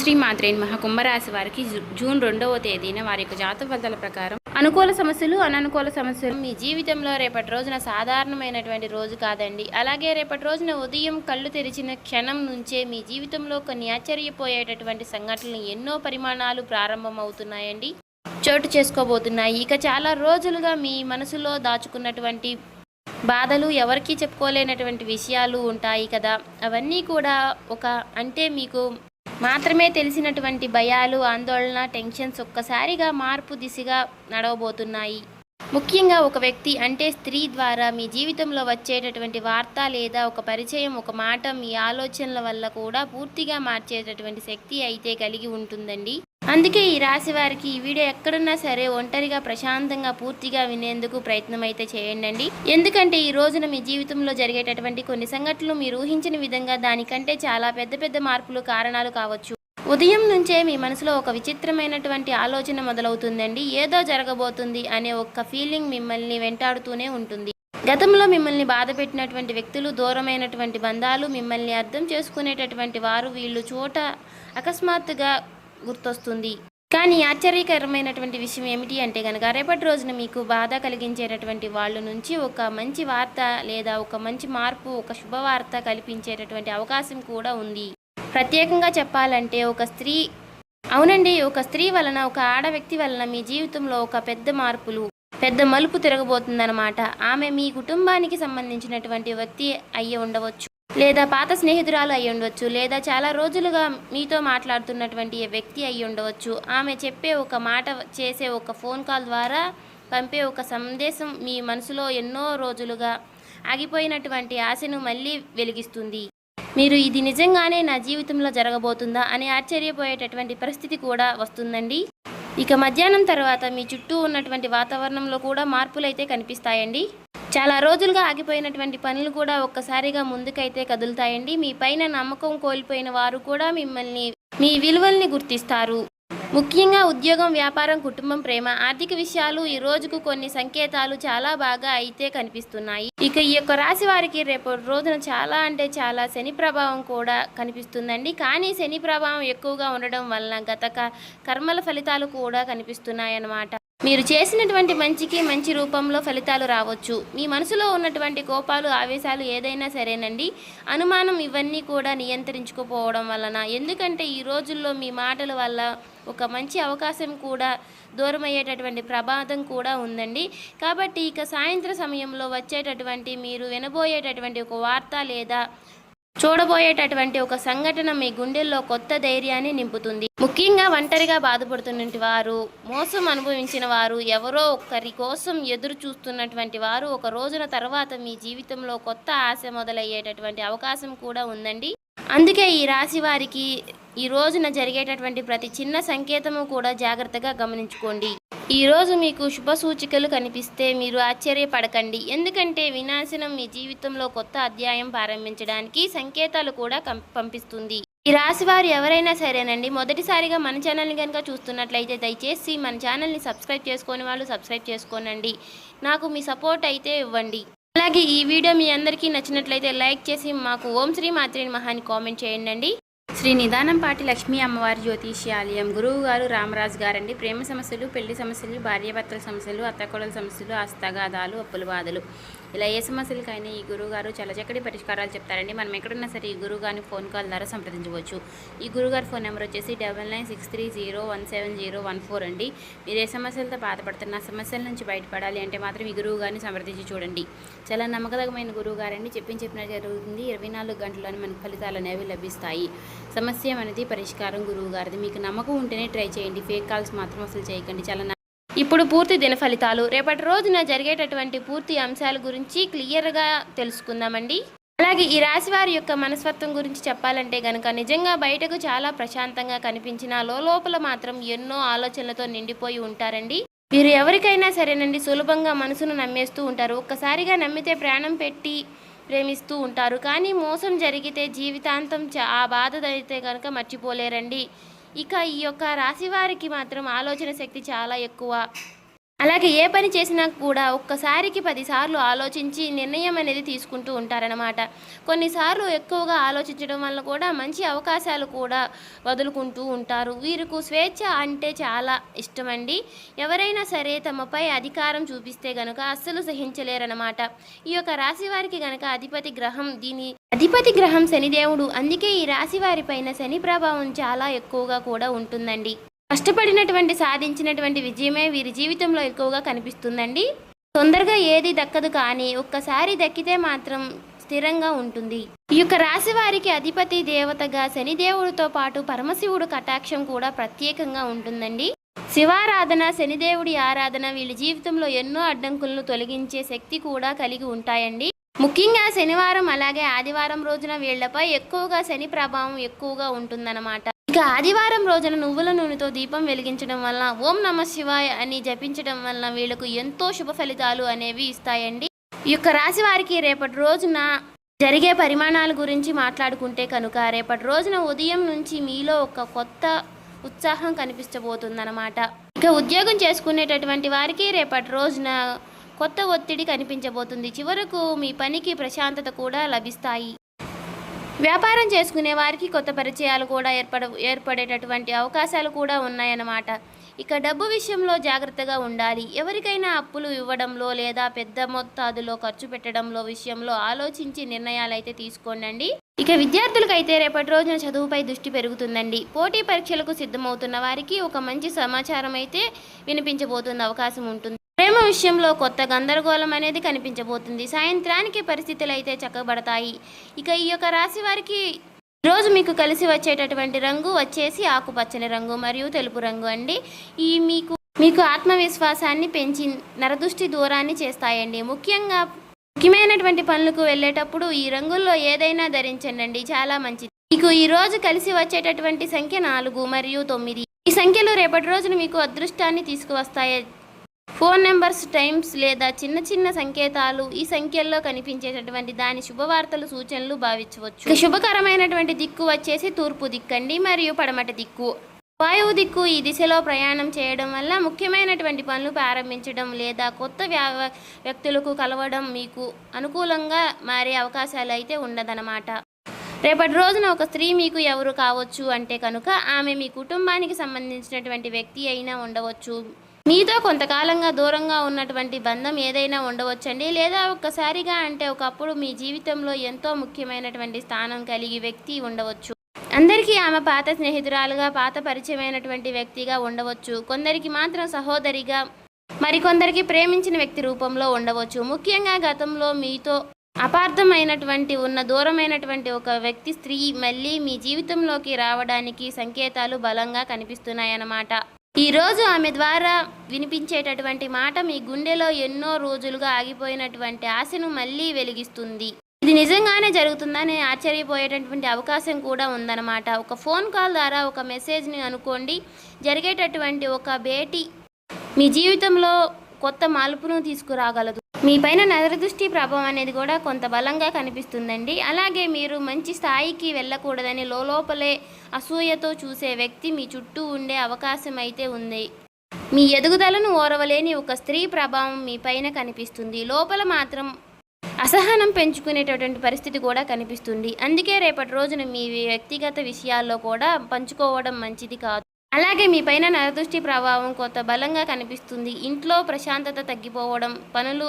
శ్రీ మాత్రే నమః. కుంభరాశి వారికి జూన్ 2వ తేదీన వారి యొక్క జాతక ఫలితాల ప్రకారం అనుకూల సమస్యలు, అననుకూల సమస్యలు మీ జీవితంలో రేపటి రోజున సాధారణమైనటువంటి రోజు కాదండి. అలాగే రేపటి రోజున ఉదయం కళ్ళు తెరిచిన క్షణం నుంచే మీ జీవితంలో కొన్ని ఆశ్చర్యపోయేటటువంటి సంఘటనలు ఎన్నో పరిమాణాలు ప్రారంభమవుతున్నాయండి, చోటు చేసుకోబోతున్నాయి. ఇక చాలా రోజులుగా మీ మనసులో దాచుకున్నటువంటి బాధలు, ఎవరికీ చెప్పుకోలేనటువంటి విషయాలు ఉంటాయి కదా, అవన్నీ కూడా మీకు మాత్రమే తెలిసినటువంటి భయాలు, ఆందోళన, టెన్షన్స్ ఒక్కసారిగా మార్పు దిశగా నడవబోతున్నాయి. ముఖ్యంగా ఒక వ్యక్తి అంటే స్త్రీ ద్వారా మీ జీవితంలో వచ్చేటటువంటి వార్త లేదా ఒక పరిచయం, ఒక మాట మీ ఆలోచనల వల్ల కూడా పూర్తిగా మార్చేటటువంటి శక్తి అయితే కలిగి ఉంటుందండి. అందుకే ఈ రాశి వారికి ఈ వీడియో ఎక్కడున్నా సరే ఒంటరిగా ప్రశాంతంగా పూర్తిగా వినేందుకు ప్రయత్నం అయితే చేయండి. ఎందుకంటే ఈ రోజున మీ జీవితంలో జరిగేటటువంటి కొన్ని సంఘటనలు మీరు ఊహించిన విధంగా దానికంటే చాలా పెద్ద పెద్ద మార్పులు కారణాలు కావచ్చు. ఉదయం నుంచే మీ మనసులో ఒక విచిత్రమైనటువంటి ఆలోచన మొదలవుతుందండి. ఏదో జరగబోతుంది అనే ఒక ఫీలింగ్ మిమ్మల్ని వెంటాడుతూనే ఉంటుంది. గతంలో మిమ్మల్ని బాధ పెట్టినటువంటి వ్యక్తులు, దూరమైనటువంటి బంధాలు, మిమ్మల్ని అర్థం చేసుకునేటటువంటి వారు, వీళ్ళు చోట అకస్మాత్తుగా గుర్తొస్తుంది. కానీ ఆశ్చర్యకరమైనటువంటి విషయం ఏమిటి అంటే కనుక రేపటి రోజున మీకు బాధ కలిగించేటటువంటి వాళ్ళ నుంచి ఒక మంచి వార్త లేదా ఒక మంచి మార్పు, ఒక శుభవార్త కల్పించేటటువంటి అవకాశం కూడా ఉంది. ప్రత్యేకంగా చెప్పాలంటే ఒక స్త్రీ వలన, ఒక ఆడ వ్యక్తి వలన మీ జీవితంలో ఒక పెద్ద మలుపు తిరగబోతుందన్నమాట. ఆమె మీ కుటుంబానికి సంబంధించినటువంటి వ్యక్తి అయ్యి ఉండవచ్చు, లేదా పాత స్నేహితురాలు అయి ఉండవచ్చు, లేదా చాలా రోజులుగా మీతో మాట్లాడుతున్నటువంటి వ్యక్తి అయి ఉండవచ్చు. ఆమె చెప్పే ఒక మాట, చేసే ఒక ఫోన్ కాల్ ద్వారా పంపే ఒక సందేశం మీ మనసులో ఎన్నో రోజులుగా ఆగిపోయినటువంటి ఆశను మళ్ళీ వెలిగిస్తుంది. మీరు ఇది నిజంగానే నా జీవితంలో జరగబోతుందా అని ఆశ్చర్యపోయేటటువంటి పరిస్థితి కూడా వస్తుందండి. ఇక మధ్యాహ్నం తర్వాత మీ చుట్టూ ఉన్నటువంటి వాతావరణంలో కూడా మార్పులైతే కనిపిస్తాయండి. చాలా రోజులుగా ఆగిపోయినటువంటి పనులు కూడా ఒక్కసారిగా ముందుకైతే కదులుతాయండి. మీ పైన నమ్మకం కోల్పోయిన వారు కూడా మీ విలువల్ని గుర్తిస్తారు. ముఖ్యంగా ఉద్యోగం, వ్యాపారం, కుటుంబం, ప్రేమ, ఆర్థిక విషయాలు ఈ రోజుకు కొన్ని సంకేతాలు చాలా బాగా అయితే కనిపిస్తున్నాయి. ఇక ఈ యొక్క రాశి వారికి రేపు రోజున చాలా శని ప్రభావం కూడా కనిపిస్తుందండి. కానీ శని ప్రభావం ఎక్కువగా ఉండడం వలన గత కర్మల ఫలితాలు కూడా కనిపిస్తున్నాయన్నమాట. మీరు చేసినటువంటి మంచికి మంచి రూపంలో ఫలితాలు రావచ్చు. మీ మనసులో ఉన్నటువంటి కోపాలు, ఆవేశాలు ఏదైనా సరేనండి, అనుమానం, ఇవన్నీ కూడా నియంత్రించుకోపోవడం వలన, ఎందుకంటే ఈ రోజుల్లో మీ మాటల వల్ల ఒక మంచి అవకాశం కూడా దూరమయ్యేటటువంటి ప్రమాదం కూడా ఉందండి. కాబట్టి ఇక సాయంత్రం సమయంలో వచ్చేటటువంటి మీరు వినబోయేటటువంటి ఒక వార్త లేదా చూడబోయేటటువంటి ఒక సంఘటన మీ గుండెల్లో కొత్త ధైర్యాన్ని నింపుతుంది. ముఖ్యంగా ఒంటరిగా బాధపడుతున్నటువంటి వారు, మోసం అనుభవించిన వారు, ఎవరో ఒకరి కోసం ఎదురు చూస్తున్నటువంటి వారు ఒక రోజున తర్వాత మీ జీవితంలో కొత్త ఆశ మొదలయ్యేటటువంటి అవకాశం కూడా ఉందండి. అందుకే ఈ రాశి వారికి ఈ రోజున జరిగేటటువంటి ప్రతి చిన్న సంకేతము కూడా జాగ్రత్తగా గమనించుకోండి. ఈరోజు మీకు శుభ సూచికలు కనిపిస్తే మీరు ఆశ్చర్యపడకండి. ఎందుకంటే వినాశనం మీ జీవితంలో కొత్త అధ్యాయం ప్రారంభించడానికి సంకేతాలు కూడా పంపిస్తుంది. ఈ రాశి వారు ఎవరైనా సరేనండి, మొదటిసారిగా మన ఛానల్ని కనుక చూస్తున్నట్లయితే దయచేసి మన ఛానల్ని సబ్స్క్రైబ్ చేసుకొని వాళ్ళు సబ్స్క్రైబ్ చేసుకోనండి. నాకు మీ సపోర్ట్ అయితే ఇవ్వండి. అలాగే ఈ వీడియో మీ అందరికీ నచ్చినట్లయితే లైక్ చేసి మాకు ఓం శ్రీ మాత్రే నమః అని కామెంట్ చేయండి. శ్రీ నిదానంపాటి లక్ష్మీ అమ్మవారి జ్యోతిష్యాలయం గురువు గారు రామరాజు గారండి. ప్రేమ సమస్యలు, పెళ్లి సమస్యలు, భార్యాభర్తల సమస్యలు, అత్తకోడల సమస్యలు, హస్తగాదాలు, అప్పుల బాధలు, ఇలా ఏ సమస్యలకైనా ఈ గురువుగారు చాలా చక్కటి పరిష్కారాలు చెప్తారండి. మనం ఎక్కడున్నా సరే ఈ గురువుగారిని ఫోన్ కాల్ ద్వారా సంప్రదించవచ్చు. ఈ గురువుగారి ఫోన్ నెంబర్ వచ్చేసి 9963017014 అండి. మీరు ఏ సమస్యలతో బాధపడుతున్న సమస్యల నుంచి బయటపడాలి అంటే మాత్రం ఈ గురువుగారిని సంప్రదించి చూడండి. చాలా నమ్మకదగమైన గురువుగారండి. చెప్పినట్టు జరుగుతుంది. 24 గంటల్లోనే మనకు ఫలితాలు అనేవి లభిస్తాయి. సమస్య అనేది పరిష్కారం గురువుగారిది. మీకు నమ్మకం ఉంటేనే ట్రై చేయండి. ఫేక్ కాల్స్ మాత్రం అసలు చేయకండి. ఇప్పుడు పూర్తి దిన ఫలితాలు, రేపటి రోజున జరిగేటటువంటి పూర్తి అంశాల గురించి క్లియర్గా తెలుసుకుందామండి. అలాగే ఈ రాశి వారి యొక్క మనస్తత్వం గురించి చెప్పాలంటే కనుక నిజంగా బయటకు చాలా ప్రశాంతంగా కనిపించిన లోపల మాత్రం ఎన్నో ఆలోచనలతో నిండిపోయి ఉంటారండి. మీరు ఎవరికైనా సరేనండి సులభంగా మనసును నమ్మేస్తూ ఉంటారు. ఒక్కసారిగా నమ్మితే ప్రాణం పెట్టి ప్రేమిస్తూ ఉంటారు. కానీ మోసం జరిగితే జీవితాంతం ఆ బాధ అయితే కనుక మర్చిపోలేరండి. ఇక ఈ యొక్క రాశి వారికి మాత్రం ఆలోచన శక్తి చాలా ఎక్కువ. అలాగే ఏ పని చేసినా కూడా ఒక్కసారికి 10 సార్లు ఆలోచించి నిర్ణయం అనేది తీసుకుంటూ ఉంటారనమాట. కొన్నిసార్లు ఎక్కువగా ఆలోచించడం వల్ల కూడా మంచి అవకాశాలు కూడా వదులుకుంటూ ఉంటారు. వీరికి స్వేచ్ఛ అంటే చాలా ఇష్టమండి. ఎవరైనా సరే తమపై అధికారం చూపిస్తే గనుక అస్సలు సహించలేరనమాట. ఈ యొక్క రాశి వారికి గనక అధిపతి గ్రహం శనిదేవుడు. అందుకే ఈ రాశి వారి పైన శని ప్రభావం చాలా ఎక్కువగా కూడా ఉంటుందండి. కష్టపడినటువంటి సాధించినటువంటి విజయమే వీరి జీవితంలో ఎక్కువగా కనిపిస్తుందండి. తొందరగా ఏది దక్కదు, కానీ ఒక్కసారి దక్కితే మాత్రం స్థిరంగా ఉంటుంది. ఈ యొక్క రాశి వారికి అధిపతి దేవతగా శనిదేవుడితో పాటు పరమశివుడు కటాక్షం కూడా ప్రత్యేకంగా ఉంటుందండి. శివారాధన, శనిదేవుడి ఆరాధన వీళ్ళ జీవితంలో ఎన్నో అడ్డంకులను తొలగించే శక్తి కూడా కలిగి ఉంటాయండి. ముఖ్యంగా శనివారం అలాగే ఆదివారం రోజున వీళ్లపై ఎక్కువగా శని ప్రభావం ఎక్కువగా ఉంటుందన్నమాట. ఇక ఆదివారం రోజున నువ్వుల నూనెతో దీపం వెలిగించడం వల్ల, ఓం నమః శివాయ అని జపించడం వల్ల వీళ్ళకు ఎంతో శుభ ఫలితాలు అనేవి ఇస్తాయండి. ఈ యొక్క రాశి వారికి రేపటి రోజున జరిగే పరిమాణాల గురించి మాట్లాడుకుంటే కనుక, రేపటి రోజున ఉదయం నుంచి మీలో ఒక కొత్త ఉత్సాహం కనిపించబోతుందన్నమాట. ఇక ఉద్యోగం చేసుకునేటటువంటి వారికి రేపటి రోజున కొత్త ఒత్తిడి కనిపించబోతుంది. చివరకు మీ పనికి ప్రశాంతత కూడా లభిస్తాయి. వ్యాపారం చేసుకునే వారికి కొత్త పరిచయాలు కూడా ఏర్పడేటటువంటి అవకాశాలు కూడా ఉన్నాయన్నమాట. ఇక డబ్బు విషయంలో జాగ్రత్తగా ఉండాలి. ఎవరికైనా అప్పులు ఇవ్వడంలో లేదా పెద్ద మొత్తాదులో ఖర్చు పెట్టడంలో విషయంలో ఆలోచించి నిర్ణయాలు అయితే తీసుకోండి. ఇక విద్యార్థులకైతే రేపటి రోజున చదువుపై దృష్టి పెరుగుతుందండి. పోటీ పరీక్షలకు సిద్ధమవుతున్న వారికి ఒక మంచి సమాచారం అయితే వినిపించబోతున్న అవకాశం ఉంటుంది. ప్రేమ విషయంలో కొత్త గందరగోళం అనేది కనిపించబోతుంది. సాయంత్రానికి పరిస్థితులు అయితే చక్కబడతాయి. ఇక ఈ యొక్క రాశి వారికి రోజు మీకు కలిసి వచ్చేటటువంటి రంగు వచ్చేసి ఆకుపచ్చని రంగు మరియు తెలుపు రంగు అండి. ఈ మీకు ఆత్మవిశ్వాసాన్ని పెంచి నరదృష్టి దూరాన్ని చేస్తాయండి. ముఖ్యమైనటువంటి పనులకు వెళ్ళేటప్పుడు ఈ రంగుల్లో ఏదైనా ధరించండి, చాలా మంచిది. మీకు ఈ రోజు కలిసి వచ్చేటటువంటి సంఖ్య 4 మరియు 9. ఈ సంఖ్యలు రేపటి రోజున మీకు అదృష్టాన్ని తీసుకువస్తాయి. ఫోన్ నెంబర్స్, టైమ్స్ లేదా చిన్న చిన్న సంకేతాలు ఈ సంఖ్యల్లో కనిపించేటటువంటి దాని శుభవార్తలు, సూచనలు భావించవచ్చు. శుభకరమైనటువంటి దిక్కు వచ్చేసి తూర్పు దిక్కండి మరియు పడమటి దిక్కు. వాయువు దిక్కు. ఈ దిశలో ప్రయాణం చేయడం వల్ల ముఖ్యమైనటువంటి పనులు ప్రారంభించడం లేదా కొత్త వ్యక్తులకు కలవడం మీకు అనుకూలంగా మారే అవకాశాలు అయితే ఉండదన్నమాట. రేపటి రోజున ఒక స్త్రీ మీకు ఎవరు కావచ్చు అంటే కనుక, ఆమె మీ కుటుంబానికి సంబంధించినటువంటి వ్యక్తి అయినా ఉండవచ్చు. మీతో కొంతకాలంగా దూరంగా ఉన్నటువంటి బంధం ఏదైనా ఉండవచ్చండి. లేదా ఒక్కసారిగా అంటే ఒకప్పుడు మీ జీవితంలో ఎంతో ముఖ్యమైనటువంటి స్థానం కలిగి వ్యక్తి ఉండవచ్చు. అందరికీ ఆమె పాత స్నేహితురాలుగా, పాత పరిచయమైనటువంటి వ్యక్తిగా ఉండవచ్చు. కొందరికి మాత్రం సహోదరిగా, మరికొందరికి ప్రేమించిన వ్యక్తి రూపంలో ఉండవచ్చు. ముఖ్యంగా గతంలో మీతో అపార్థమైనటువంటి దూరమైనటువంటి ఒక వ్యక్తి స్త్రీ మళ్ళీ మీ జీవితంలోకి రావడానికి సంకేతాలు బలంగా కనిపిస్తున్నాయన్నమాట. ఈరోజు ఆమె ద్వారా వినిపించేటటువంటి మాట మీ గుండెలో ఎన్నో రోజులుగా ఆగిపోయినటువంటి ఆశను మళ్ళీ వెలిగిస్తుంది. ఇది నిజంగానే జరుగుతుందని ఆశ్చర్యపోయేటటువంటి అవకాశం కూడా ఉందన్నమాట. ఒక ఫోన్ కాల్ ద్వారా, ఒక మెసేజ్ని అనుకోండి, జరిగేటటువంటి ఒక భేటీ మీ జీవితంలో కొత్త మార్పును తీసుకురాగలదు. మీ పైన నరదృష్టి ప్రభావం అనేది కూడా కొంత బలంగా కనిపిస్తుందండి. అలాగే మీరు మంచి స్థాయికి వెళ్ళకూడదని లోపలే అసూయతో చూసే వ్యక్తి మీ చుట్టూ ఉండే అవకాశం అయితే ఉంది. మీ ఎదుగుదలను ఓరవలేని ఒక స్త్రీ ప్రభావం మీ పైన కనిపిస్తుంది. లోపల మాత్రం అసహనం పెంచుకునేటటువంటి పరిస్థితి కూడా కనిపిస్తుంది. అందుకే రేపటి రోజున మీ వ్యక్తిగత విషయాల్లో కూడా పంచుకోవడం మంచిది కాదు. అలాగే మీ పైన నరదృష్టి ప్రభావం కొంత బలంగా కనిపిస్తుంది. ఇంట్లో ప్రశాంతత తగ్గిపోవడం, పనులు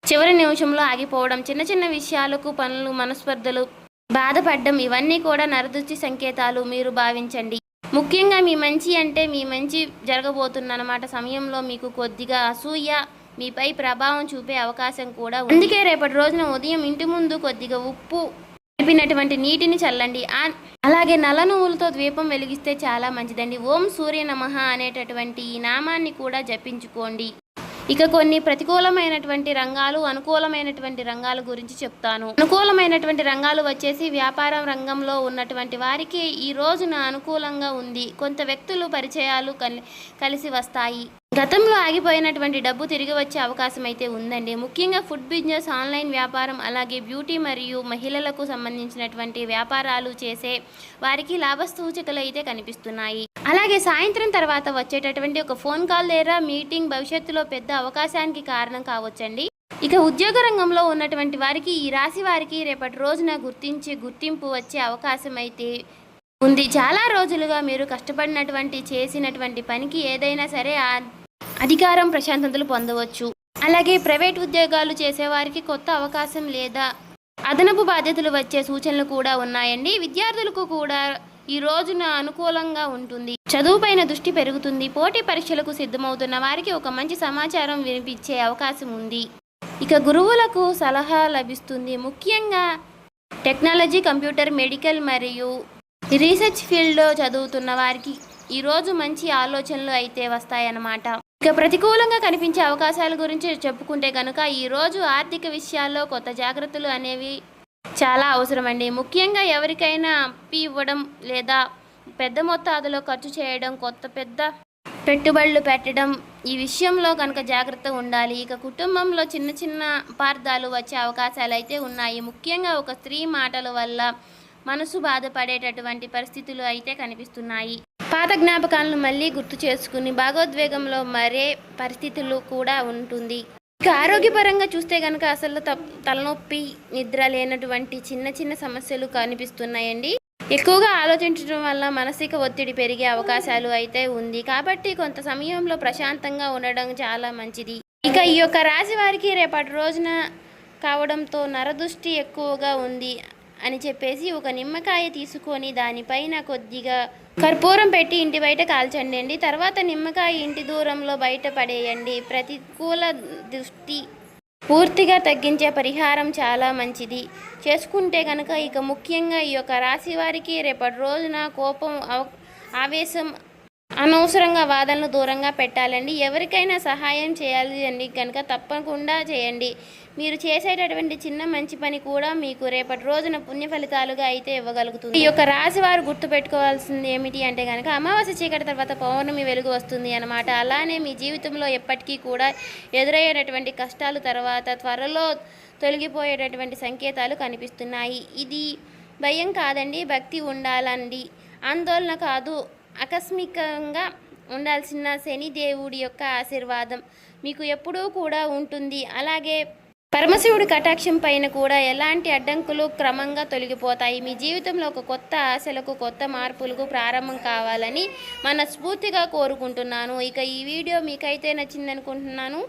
చివరి నిమిషంలో ఆగిపోవడం, చిన్న చిన్న విషయాలకు పనులు మనస్పర్ధలు, బాధపడడం, ఇవన్నీ కూడా నరదృష్టి సంకేతాలు మీరు భావించండి. ముఖ్యంగా మీ మంచి జరగబోతున్నమాట సమయంలో మీకు కొద్దిగా అసూయ మీపై ప్రభావం చూపే అవకాశం కూడా ఉంది. అందుకే రేపటి రోజున ఉదయం ఇంటి ముందు కొద్దిగా ఉప్పు కలిపినటువంటి నీటిని చల్లండి. అలాగే నల్ల నువ్వులతో దీపం వెలిగిస్తే చాలా మంచిదండి. ఓం సూర్య నమః అనేటటువంటి ఈ నామాన్ని కూడా జపించుకోండి. ఇక కొన్ని ప్రతికూలమైనటువంటి రంగాలు, అనుకూలమైనటువంటి రంగాల గురించి చెప్తాను. అనుకూలమైనటువంటి రంగాలు వచ్చేసి వ్యాపారం రంగంలో ఉన్నటువంటి వారికి ఈ రోజున అనుకూలంగా ఉంది. కొంత వ్యక్తులు పరిచయాలు కలిసి వస్తాయి. గతంలో ఆగిపోయినటువంటి డబ్బు తిరిగి వచ్చే అవకాశం అయితే ఉందండి. ముఖ్యంగా ఫుడ్ బిజినెస్, ఆన్లైన్ వ్యాపారం, అలాగే బ్యూటీ మరియు మహిళలకు సంబంధించినటువంటి వ్యాపారాలు చేసే వారికి లాభ సూచికలు అయితే కనిపిస్తున్నాయి. అలాగే సాయంత్రం తర్వాత వచ్చేటటువంటి ఒక ఫోన్ కాల్ లేదా మీటింగ్ భవిష్యత్తులో పెద్ద అవకాశానికి కారణం కావచ్చండి. ఇక ఉద్యోగ రంగంలో ఉన్నటువంటి వారికి, ఈ రాశి వారికి రేపటి రోజున గుర్తింపు వచ్చే అవకాశం అయితే ఉంది. చాలా రోజులుగా మీరు కష్టపడినటువంటి చేసినటువంటి పనికి ఏదైనా సరే అధికారం ప్రశాంతతలు పొందవచ్చు. అలాగే ప్రైవేట్ ఉద్యోగాలు చేసేవారికి కొత్త అవకాశం లేదా అదనపు బాధ్యతలు వచ్చే సూచనలు కూడా ఉన్నాయండి. విద్యార్థులకు కూడా ఈ రోజున అనుకూలంగా ఉంటుంది. చదువుపైన దృష్టి పెరుగుతుంది. పోటీ పరీక్షలకు సిద్ధమవుతున్న వారికి ఒక మంచి సమాచారం వినిపించే అవకాశం ఉంది. ఇక గురువులకు సలహా లభిస్తుంది. ముఖ్యంగా టెక్నాలజీ, కంప్యూటర్, మెడికల్ మరియు రీసెర్చ్ ఫీల్డ్లో చదువుతున్న వారికి ఈరోజు మంచి ఆలోచనలు అయితే వస్తాయన్నమాట. ఇక ప్రతికూలంగా కనిపించే అవకాశాల గురించి చెప్పుకుంటే కనుక ఈరోజు ఆర్థిక విషయాల్లో కొత్త జాగ్రత్తలు అనేవి చాలా అవసరమండి. ముఖ్యంగా ఎవరికైనా అప్పు ఇవ్వడం లేదా పెద్ద మొత్తాదులో ఖర్చు చేయడం, పెద్ద పెట్టుబడులు పెట్టడం, ఈ విషయంలో కనుక జాగ్రత్త ఉండాలి. ఇక కుటుంబంలో చిన్న చిన్న అపార్థాలు వచ్చే అవకాశాలు అయితే ఉన్నాయి. ముఖ్యంగా ఒక స్త్రీ మాటల వల్ల మనసు బాధపడేటటువంటి పరిస్థితులు అయితే కనిపిస్తున్నాయి. పాత జ్ఞాపకాలను మళ్ళీ గుర్తు చేసుకుని భాగోద్వేగంలో మరే పరిస్థితులు కూడా ఉంటుంది. ఇక ఆరోగ్యపరంగా చూస్తే కనుక అసలు తలనొప్పి, నిద్ర లేనటువంటి చిన్న చిన్న సమస్యలు కనిపిస్తున్నాయండి. ఎక్కువగా ఆలోచించడం వల్ల మానసిక ఒత్తిడి పెరిగే అవకాశాలు అయితే ఉంది. కాబట్టి కొంత సమయంలో ప్రశాంతంగా ఉండడం చాలా మంచిది. ఇక ఈ యొక్క రాశి వారికి రేపటి రోజున కావడంతో నరదృష్టి ఎక్కువగా ఉంది అని చెప్పేసి ఒక నిమ్మకాయ తీసుకొని దానిపైన కొద్దిగా కర్పూరం పెట్టి ఇంటి బయట కాల్చండి. తర్వాత నిమ్మకాయ ఇంటి దూరంలో బయట పడేయండి. ప్రతికూల దృష్టి పూర్తిగా తగ్గించే పరిహారం చాలా మంచిది చేసుకుంటే కనుక. ఇక ముఖ్యంగా ఈ యొక్క రాశి వారికి రేపటి రోజున కోపం, ఆవేశం, అనవసరంగా వాదనలు దూరంగా పెట్టాలండి. ఎవరికైనా సహాయం చేయాలి అండి కనుక తప్పకుండా చేయండి. మీరు చేసేటటువంటి చిన్న మంచి పని కూడా మీకు రేపటి రోజున పుణ్య ఫలితాలుగా అయితే ఇవ్వగలుగుతుంది. ఈ యొక్క రాశి వారు గుర్తుపెట్టుకోవాల్సింది ఏమిటి అంటే కనుక అమావాస్య చీకటి తర్వాత పౌర్ణమి వెలుగు వస్తుంది అన్నమాట. అలానే మీ జీవితంలో ఎప్పటికీ కూడా ఎదురయ్యేటటువంటి కష్టాలు తర్వాత త్వరలో తొలగిపోయేటటువంటి సంకేతాలు కనిపిస్తున్నాయి. ఇది భయం కాదండి, భక్తి ఉండాలండి, ఆందోళన కాదు. ఆకస్మికంగా ఉండాల్సిన శని దేవుడి యొక్క ఆశీర్వాదం మీకు ఎప్పుడూ కూడా ఉంటుంది. అలాగే పరమశివుడి కటాక్షం పైన కూడా ఎలాంటి అడ్డంకులు క్రమంగా తొలగిపోతాయి. మీ జీవితంలో ఒక కొత్త ఆశలకు, కొత్త మార్పులకు ప్రారంభం కావాలని మనస్ఫూర్తిగా కోరుకుంటున్నాను. ఇక ఈ వీడియో మీకైతే నచ్చిందనుకుంటున్నాను.